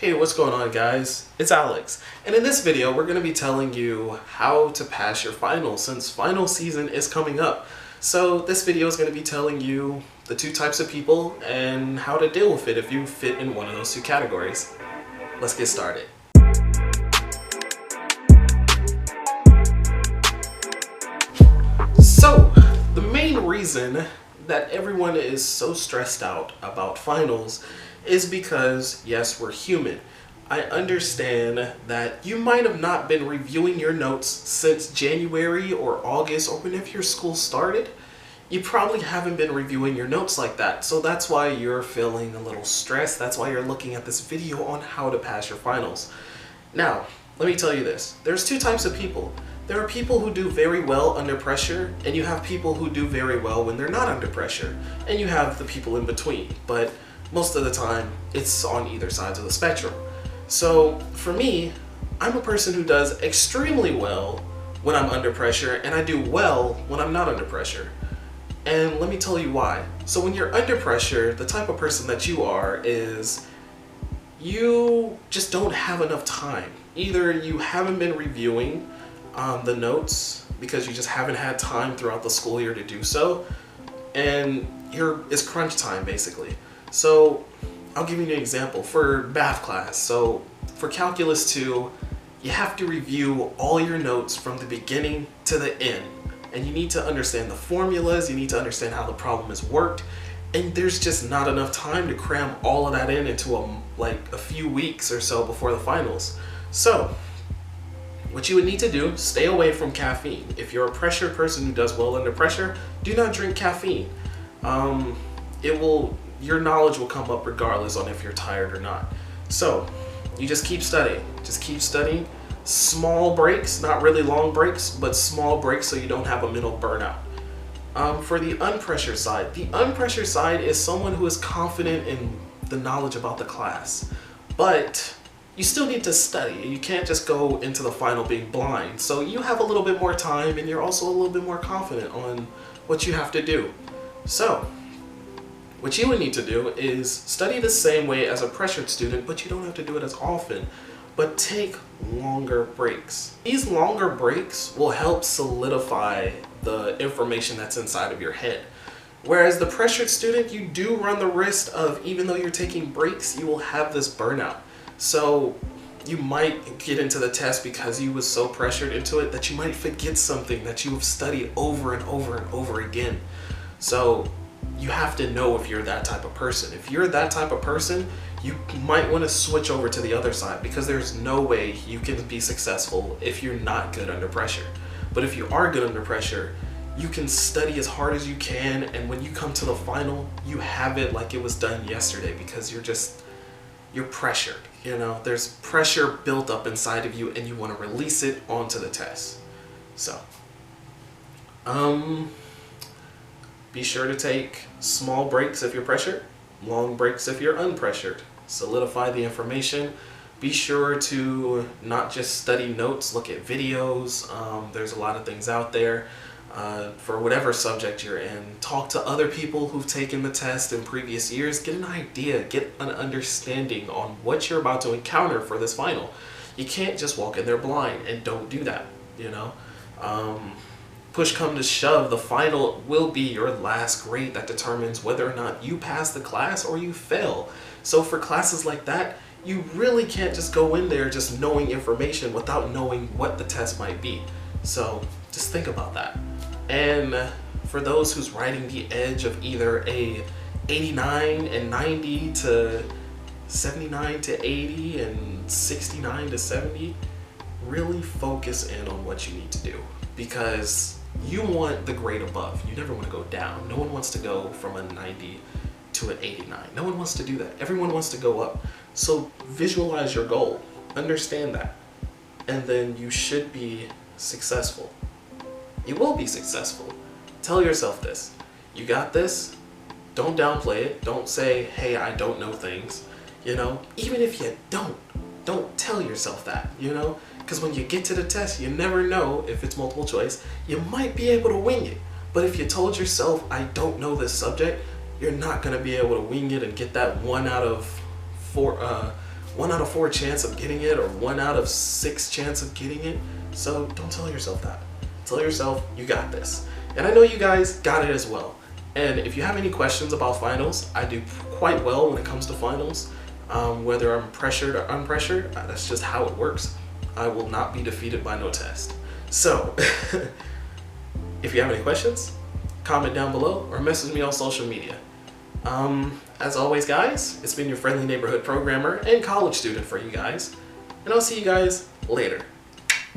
Hey, what's going on, guys? It's Alex, and in this video we're going to be telling you how to pass your finals since final season is coming up. So this video is going to be telling you the two types of people and how to deal with it if you fit in one of those two categories. Let's get started. So the main reason that everyone is so stressed out about finals is because, yes, we're human. I understand that you might have not been reviewing your notes since January or August or whenever your school started. You probably haven't been reviewing your notes like that, so that's why you're feeling a little stressed. That's why you're looking at this video on how to pass your finals. Now, let me tell you this. There's two types of people. There are people who do very well under pressure, and you have people who do very well when they're not under pressure, and you have the people in between. But most of the time, it's on either sides of the spectrum. So for me, I'm a person who does extremely well when I'm under pressure, and I do well when I'm not under pressure. And let me tell you why. So when you're under pressure, the type of person that you are is you just don't have enough time. Either you haven't been reviewing the notes because you just haven't had time throughout the school year to do so, and it's crunch time basically. So I'll give you an example for math class. So for Calculus 2, you have to review all your notes from the beginning to the end. And you need to understand the formulas, you need to understand how the problem is worked, and there's just not enough time to cram all of that into a few weeks or so before the finals. So what you would need to do, stay away from caffeine. If you're a pressure person who does well under pressure, do not drink caffeine. Your knowledge will come up regardless on if you're tired or not. So you just keep studying. Just keep studying. Small breaks, not really long breaks, but small breaks so you don't have a mental burnout. For the unpressured side is someone who is confident in the knowledge about the class, but you still need to study. You can't just go into the final being blind. So you have a little bit more time, and you're also a little bit more confident on what you have to do. So what you would need to do is study the same way as a pressured student, but you don't have to do it as often, but take longer breaks. These longer breaks will help solidify the information that's inside of your head. Whereas the pressured student, you do run the risk of, even though you're taking breaks, you will have this burnout. So you might get into the test because you was so pressured into it that you might forget something that you have studied over and over and over again. So you have to know if you're that type of person. If you're that type of person, you might want to switch over to the other side, because there's no way you can be successful if you're not good under pressure. But if you are good under pressure, you can study as hard as you can, and when you come to the final, you have it like it was done yesterday, because you're pressured. You know, there's pressure built up inside of you, and you want to release it onto the test. So be sure to take small breaks if you're pressured, long breaks if you're unpressured. Solidify the information. Be sure to not just study notes, look at videos. There's a lot of things out there for whatever subject you're in. Talk to other people who've taken the test in previous years. Get an idea, get an understanding on what you're about to encounter for this final. You can't just walk in there blind, and don't do that, you know. Push come to shove, the final will be your last grade that determines whether or not you pass the class or you fail. So for classes like that, you really can't just go in there just knowing information without knowing what the test might be. So just think about that. And for those who's riding the edge of either a 89 and 90 to 79 to 80 and 69 to 70, really focus in on what you need to do, because you want the grade above. You never want to go down. No one wants to go from a 90 to an 89. No one wants to do that. Everyone wants to go up. So visualize your goal. Understand that. And then you should be successful. You will be successful. Tell yourself this. You got this. Don't downplay it. Don't say, hey, I don't know things. You know, even if you don't tell yourself that, you know? Because when you get to the test, you never know if it's multiple choice. You might be able to wing it. But if you told yourself, I don't know this subject, you're not going to be able to wing it and get that 1 out of 1 out of 4 chance of getting it or 1 out of 6 chance of getting it. So don't tell yourself that. Tell yourself you got this. And I know you guys got it as well. And if you have any questions about finals, I do quite well when it comes to finals. Whether I'm pressured or unpressured, that's just how it works. I will not be defeated by no test. So, if you have any questions, comment down below or message me on social media. As always, guys, it's been your friendly neighborhood programmer and college student for you guys. And I'll see you guys later.